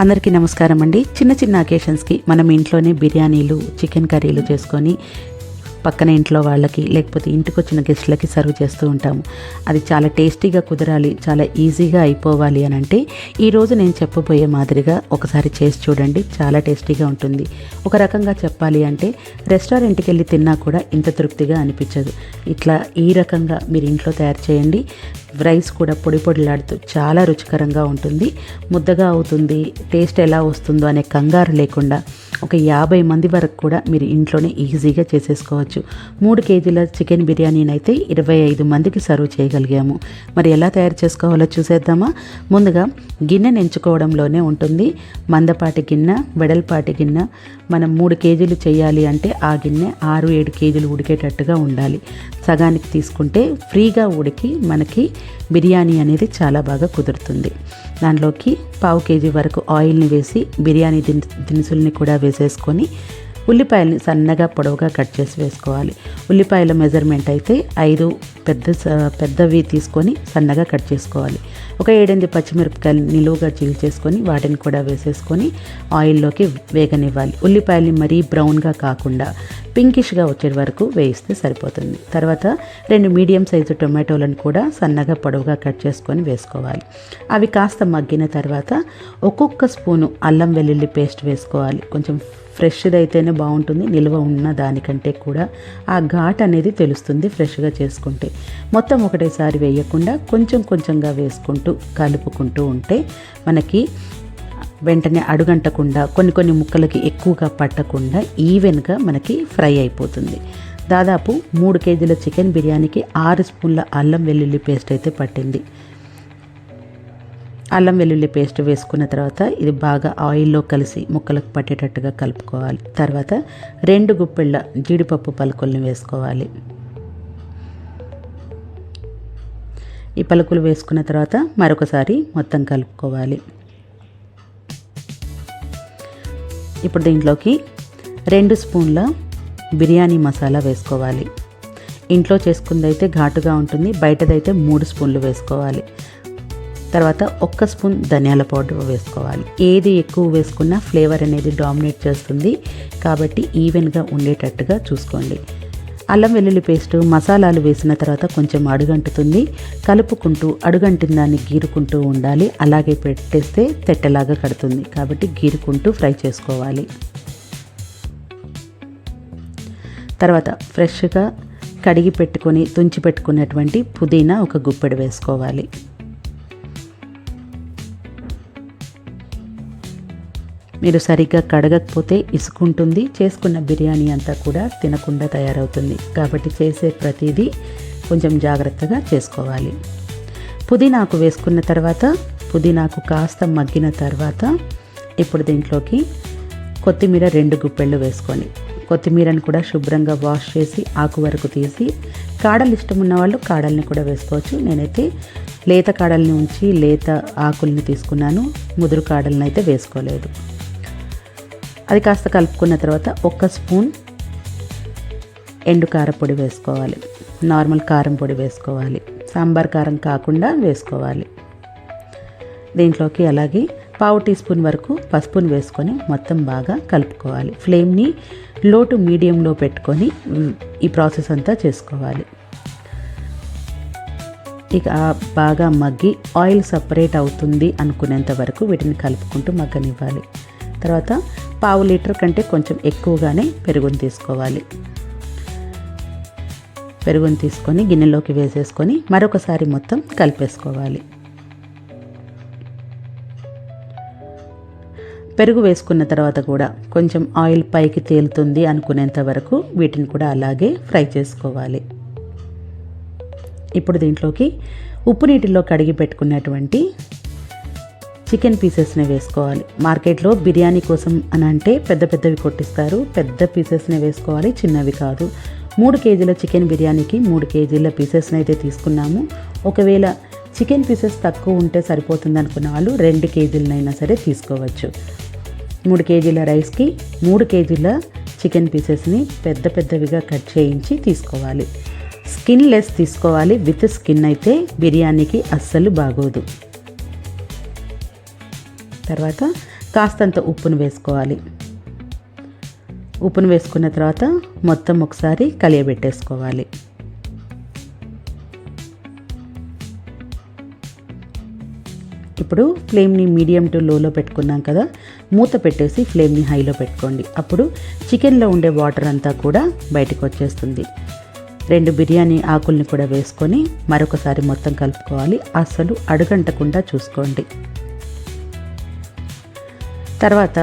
అందరికీ నమస్కారం అండి. చిన్న చిన్న అకేషన్స్కి మనం ఇంట్లోనే బిర్యానీలు, చికెన్ కర్రీలు చేసుకొని పక్కన ఇంట్లో వాళ్ళకి లేకపోతే ఇంటికి వచ్చిన గెస్ట్లకి సర్వ్ చేస్తూ ఉంటాము. అది చాలా టేస్టీగా కుదరాలి, చాలా ఈజీగా అయిపోవాలి అని అంటే ఈరోజు నేను చెప్పబోయే మాదిరిగా ఒకసారి చేసి చూడండి. చాలా టేస్టీగా ఉంటుంది. ఒక రకంగా చెప్పాలి అంటే రెస్టారెంట్కి వెళ్ళి తిన్నా కూడా ఇంత తృప్తిగా అనిపించదు. ఇట్లా ఈ రకంగా మీరు ఇంట్లో తయారు చేయండి. రైస్ కూడా పొడి పొడిలాడుతూ చాలా రుచికరంగా ఉంటుంది. ముద్దగా అవుతుంది. టేస్ట్ ఎలా వస్తుందో అనే కంగారు లేకుండా ఒక 50 మంది వరకు కూడా మీరు ఇంట్లోనే ఈజీగా చేసేసుకోవచ్చు. 3 కేజీల చికెన్ బిర్యానీని అయితే 25 మందికి సర్వ్ చేయగలిగాము. మరి ఎలా తయారు చేసుకోవాలో చూసేద్దామా? ముందుగా గిన్నెను ఎంచుకోవడంలోనే ఉంటుంది. మందపాటి గిన్నె, వెడల్పాటి గిన్నె. మనం 3 కేజీలు చేయాలి అంటే ఆ గిన్నె 6-7 కేజీలు ఉడికేటట్టుగా ఉండాలి. సగానికి తీసుకుంటే ఫ్రీగా ఉడికి మనకి బిర్యానీ అనేది చాలా బాగా కుదురుతుంది. దాంట్లోకి 1/2 కేజీ వరకు ఆయిల్ని వేసి బిర్యానీ దినుసుల్ని కూడా వేసేసుకొని ఉల్లిపాయలని సన్నగా పొడవుగా కట్ చేసి వేసుకోవాలి. ఉల్లిపాయల మెజర్మెంట్ అయితే 5 పెద్దవి తీసుకొని సన్నగా కట్ చేసుకోవాలి. ఒక 7-8 పచ్చిమిరపకాయలు నిలువుగా చీల్చేసుకొని వాటిని కూడా వేసేసుకొని ఆయిల్లోకి వేగనివ్వాలి. ఉల్లిపాయల్ని మరీ బ్రౌన్గా కాకుండా పింకిష్గా వచ్చే వరకు వేయిస్తే సరిపోతుంది. తర్వాత 2 మీడియం సైజు టొమాటోలను కూడా సన్నగా పొడవుగా కట్ చేసుకొని వేసుకోవాలి. అవి కాస్త మగ్గిన తర్వాత ఒక్కొక్క స్పూను అల్లం వెల్లుల్లి పేస్ట్ వేసుకోవాలి. కొంచెం ఫ్రెష్ది అయితేనే బాగుంటుంది. నిల్వ ఉన్న దానికంటే కూడా ఆ ఘాట్ అనేది తెలుస్తుంది ఫ్రెష్గా చేసుకుంటే. మొత్తం ఒకటేసారి వేయకుండా కొంచెం కొంచెంగా వేసుకుంటూ కలుపుకుంటూ ఉంటే మనకి వెంటనే అడుగంటకుండా కొన్ని ముక్కలకి ఎక్కువగా పట్టకుండా ఈవెన్గా మనకి ఫ్రై అయిపోతుంది. దాదాపు 3 కేజీల చికెన్ బిర్యానీకి 6 స్పూన్ల అల్లం వెల్లుల్లి పేస్ట్ అయితే పట్టింది. అల్లం వెల్లుల్లి పేస్ట్ వేసుకున్న తర్వాత ఇది బాగా ఆయిల్లో కలిసి ముక్కలకు పట్టేటట్టుగా కలుపుకోవాలి. తర్వాత 2 గుప్పెళ్ళ జీడిపప్పు పలుకుల్ని వేసుకోవాలి. ఈ పలుకులు వేసుకున్న తర్వాత మరొకసారి మొత్తం కలుపుకోవాలి. ఇప్పుడు దీంట్లోకి 2 స్పూన్ల బిర్యానీ మసాలా వేసుకోవాలి. ఇంట్లో చేసుకుందైతే ఘాటుగా ఉంటుంది, బయటదైతే 3 స్పూన్లు వేసుకోవాలి. తర్వాత 1 స్పూన్ ధనియాల పౌడర్ వేసుకోవాలి. ఏది ఎక్కువ వేసుకున్నా ఫ్లేవర్ అనేది డామినేట్ చేస్తుంది కాబట్టి ఈవెన్గా ఉండేటట్టుగా చూసుకోండి. అల్లం వెల్లుల్లి పేస్ట్ మసాలాలు వేసిన తర్వాత కొంచెం అడుగంటుతుంది. కలుపుకుంటూ అడుగంటిన దాన్ని గీరుకుంటూ ఉండాలి. అలాగే పెట్టేస్తే తెట్టలాగా కడుతుంది కాబట్టి గీరుకుంటూ ఫ్రై చేసుకోవాలి. తర్వాత ఫ్రెష్గా కడిగి పెట్టుకొని తుంచి పెట్టుకున్నటువంటి పుదీనా 1 గుప్పెడు వేసుకోవాలి. మీరు సరిగ్గా కడగకపోతే ఇసుకుంటుంది. చేసుకున్న బిర్యానీ అంతా కూడా తినకుండా తయారవుతుంది కాబట్టి చేసే ప్రతిదీ కొంచెం జాగ్రత్తగా చేసుకోవాలి. పుదీనాకు వేసుకున్న తర్వాత పుదీనాకు కాస్త మగ్గిన తర్వాత ఇప్పుడు దీంట్లోకి కొత్తిమీర 2 గుప్పెళ్ళు వేసుకొని కొత్తిమీరని కూడా శుభ్రంగా వాష్ చేసి ఆకు వరకు తీసి కాడలు ఇష్టం ఉన్న వాళ్ళు కాడల్ని కూడా వేసుకోవచ్చు. నేనైతే లేత కాడల్ని ఉంచి లేత ఆకుల్ని తీసుకున్నాను. ముదురు కాడల్ని అయితే వేసుకోలేదు. అది కాస్త కలుపుకున్న తర్వాత 1 స్పూన్ ఎండు కారపొడి వేసుకోవాలి. నార్మల్ కారం పొడి వేసుకోవాలి. సాంబార్ కారం కాకుండా వేసుకోవాలి. దీంట్లోకి అలాగే 1/2 టీ స్పూన్ వరకు పసుపుని వేసుకొని మొత్తం బాగా కలుపుకోవాలి. ఫ్లేమ్ని లో టు మీడియంలో పెట్టుకొని ఈ ప్రాసెస్ అంతా చేసుకోవాలి. ఇక బాగా మగ్గి ఆయిల్ సపరేట్ అవుతుంది అనుకునేంత వరకు వీటిని కలుపుకుంటూ మగ్గనివ్వాలి. తర్వాత 1/2 లీటర్ కంటే కొంచెం ఎక్కువగానే పెరుగుని తీసుకోవాలి. పెరుగుని తీసుకొని గిన్నెలోకి వేసేసుకొని మరొకసారి మొత్తం కలిపేసుకోవాలి. పెరుగు వేసుకున్న తర్వాత కూడా కొంచెం ఆయిల్ పైకి తేలుతుంది అనుకునేంత వరకు వీటిని కూడా అలాగే ఫ్రై చేసుకోవాలి. ఇప్పుడు దీంట్లోకి ఉప్పు నీటిలో కడిగి పెట్టుకున్నటువంటి చికెన్ పీసెస్ని వేసుకోవాలి. మార్కెట్లో బిర్యానీ కోసం అని అంటే పెద్దవి కొట్టిస్తారు. పెద్ద పీసెస్ని వేసుకోవాలి, చిన్నవి కాదు. 3 కేజీల చికెన్ బిర్యానీకి 3 కేజీల పీసెస్ని అయితే తీసుకున్నాము. ఒకవేళ చికెన్ పీసెస్ తక్కువ ఉంటే సరిపోతుంది అనుకున్న వాళ్ళు 2 కేజీలనైనా సరే తీసుకోవచ్చు. 3 కేజీల రైస్కి 3 కేజీల చికెన్ పీసెస్ని పెద్దవిగా కట్ చేయించి తీసుకోవాలి. స్కిన్ లెస్ తీసుకోవాలి. విత్ స్కిన్ అయితే బిర్యానీకి అస్సలు బాగోదు. తర్వాత కాస్తంత ఉప్పును వేసుకోవాలి. ఉప్పును వేసుకున్న తర్వాత మొత్తం ఒకసారి కలియబెట్టేసుకోవాలి. ఇప్పుడు ఫ్లేమ్ని మీడియం టు లోలో పెట్టుకున్నాం కదా, మూత పెట్టేసి ఫ్లేమ్ని హైలో పెట్టుకోండి. అప్పుడు చికెన్లో ఉండే వాటర్ అంతా కూడా బయటకు వచ్చేస్తుంది. 2 బిర్యానీ ఆకుల్ని కూడా వేసుకొని మరొకసారి మొత్తం కలుపుకోవాలి. అస్సలు అడుగంటకుండా చూసుకోండి. తర్వాత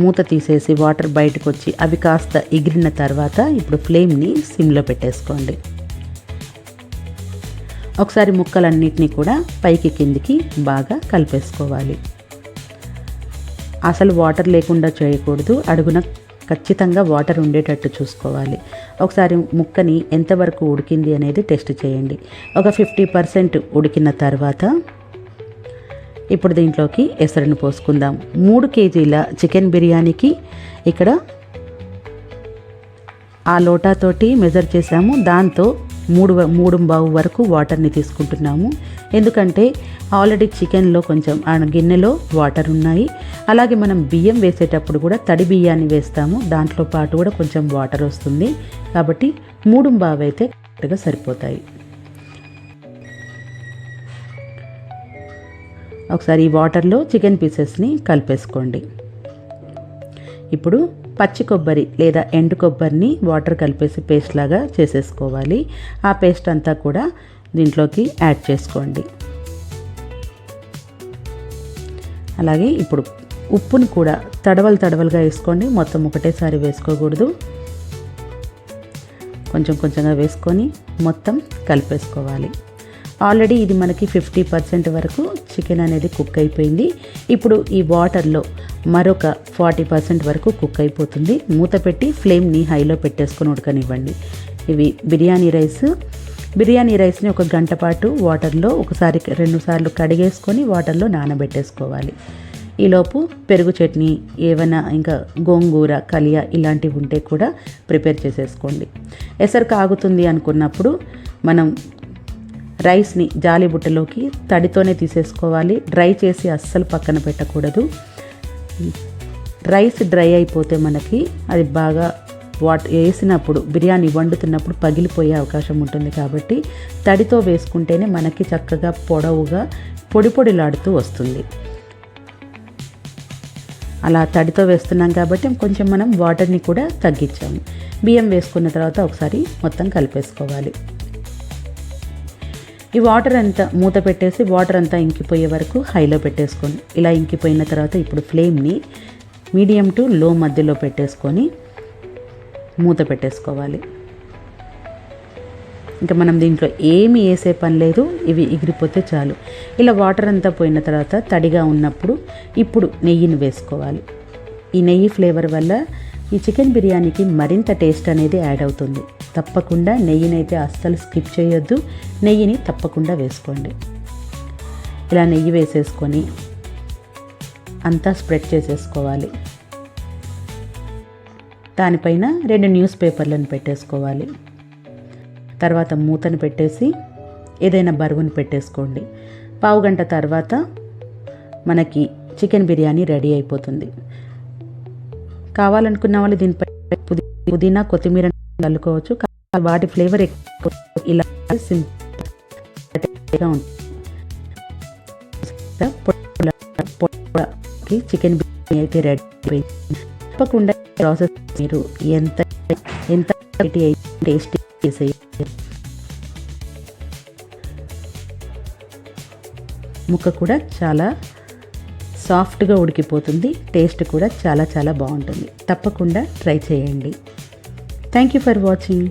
మూత తీసేసి వాటర్ బయటకు వచ్చి అవి కాస్త ఎగిరిన తర్వాత ఇప్పుడు ఫ్లేమ్ని సిమ్లో పెట్టేసుకోండి. ఒకసారి ముక్కలన్నిటినీ కూడా పైకి కిందికి బాగా కలిపేసుకోవాలి. అసలు వాటర్ లేకుండా చేయకూడదు, అడుగున ఖచ్చితంగా వాటర్ ఉండేటట్టు చూసుకోవాలి. ఒకసారి ముక్కని ఎంతవరకు ఉడికింది అనేది టెస్ట్ చేయండి. ఒక 50% ఉడికిన తర్వాత ఇప్పుడు దీంట్లోకి ఎసరును పోసుకుందాం. 3 కేజీల చికెన్ బిర్యానీకి ఇక్కడ ఆ లోటాతోటి మెజర్ చేసాము. దాంతో 3 వరకు వాటర్ని తీసుకుంటున్నాము. ఎందుకంటే ఆల్రెడీ చికెన్లో కొంచెం ఆ గిన్నెలో వాటర్ ఉన్నాయి. అలాగే మనం బియ్యం వేసేటప్పుడు కూడా తడి బియ్యాన్ని వేస్తాము, దాంట్లో పాటు కూడా కొంచెం వాటర్ వస్తుంది. కాబట్టి 3 అయితే కరెక్ట్గా సరిపోతాయి. ఒకసారి ఈ వాటర్లో చికెన్ పీసెస్ని కలిపేసుకోండి. ఇప్పుడు పచ్చి కొబ్బరి లేదా ఎండు కొబ్బరిని వాటర్ కలిపేసి పేస్ట్ లాగా చేసేసుకోవాలి. ఆ పేస్ట్ అంతా కూడా దీంట్లోకి యాడ్ చేసుకోండి. అలాగే ఇప్పుడు ఉప్పును కూడా తడవలుగా వేసుకోండి. మొత్తం ఒకటేసారి వేసుకోకూడదు, కొంచెం కొంచెంగా వేసుకొని మొత్తం కలిపేసుకోవాలి. ఆల్రెడీ ఇది మనకి 50% వరకు చికెన్ అనేది కుక్ అయిపోయింది. ఇప్పుడు ఈ వాటర్లో మరొక 40% వరకు కుక్ అయిపోతుంది. మూత పెట్టి ఫ్లేమ్ని హైలో పెట్టేసుకొని ఉడకనివ్వండి. ఇవి బిర్యానీ రైస్ని 1 గంట పాటు వాటర్లో 2 సార్లు కడిగేసుకొని వాటర్లో నానబెట్టేసుకోవాలి. ఈలోపు పెరుగు చట్నీ, ఏమైనా ఇంకా గోంగూర, కలియా ఇలాంటివి ఉంటే కూడా ప్రిపేర్ చేసేసుకోండి. ఎసరు కాగుతుంది అనుకున్నప్పుడు మనం రైస్ని జాలిబుట్టలోకి తడితోనే తీసేసుకోవాలి. డ్రై చేసి అస్సలు పక్కన పెట్టకూడదు. రైస్ డ్రై అయిపోతే మనకి అది బాగా వేసినప్పుడు బిర్యానీ వండుతున్నప్పుడు పగిలిపోయే అవకాశం ఉంటుంది. కాబట్టి తడితో వేసుకుంటేనే మనకి చక్కగా పొడవుగా పొడిలాడుతూ వస్తుంది. అలా తడితో వేస్తున్నాం కాబట్టి కొంచెం మనం వాటర్ని కూడా తగ్గించాము. బియ్యం వేసుకున్న తర్వాత ఒకసారి మొత్తం కలిపేసుకోవాలి. ఈ వాటర్ అంతా మూత పెట్టేసి వాటర్ అంతా ఇంకిపోయే వరకు హైలో పెట్టేసుకోండి. ఇలా ఇంకిపోయిన తర్వాత ఇప్పుడు ఫ్లేమ్ని మీడియం టు లో మధ్యలో పెట్టేసుకొని మూత పెట్టేసుకోవాలి. ఇంకా మనం దీంట్లో ఏమి వేసే పని లేదు, ఇవి ఎగిరిపోతే చాలు. ఇలా వాటర్ అంతా పోయిన తర్వాత తడిగా ఉన్నప్పుడు ఇప్పుడు నెయ్యిని వేసుకోవాలి. ఈ నెయ్యి ఫ్లేవర్ వల్ల ఈ చికెన్ బిర్యానీకి మరింత టేస్ట్ అనేది యాడ్ అవుతుంది. తప్పకుండా నెయ్యినైతే అస్సలు స్కిప్ చేయొద్దు, నెయ్యిని తప్పకుండా వేసుకోండి. ఇలా నెయ్యి వేసేసుకొని అంతా స్ప్రెడ్ చేసేసుకోవాలి. దానిపైన 2 న్యూస్ పేపర్లను పెట్టేసుకోవాలి. తర్వాత మూతను పెట్టేసి ఏదైనా బరువును పెట్టేసుకోండి. పావు గంట తర్వాత మనకి చికెన్ బిర్యానీ రెడీ అయిపోతుంది. కావాలనుకున్న వాళ్ళు దీనిపై పుదీనా, కొత్తిమీర చల్లుకోవచ్చు. వాటి ఫ్లేవర్ ఎక్కువ ఇలా సింపుల్గా ఉంటుంది. చికెన్ బిర్యానీ అయితే రెడీ అయిపోయింది. తప్పకుండా ప్రాసెస్ మీరు ఎంత టేస్టీ చేసేయాలి. ముక్క కూడా చాలా సాఫ్ట్గా ఉడికిపోతుంది. టేస్ట్ కూడా చాలా బాగుంటుంది. తప్పకుండా ట్రై చేయండి. Thank you for watching.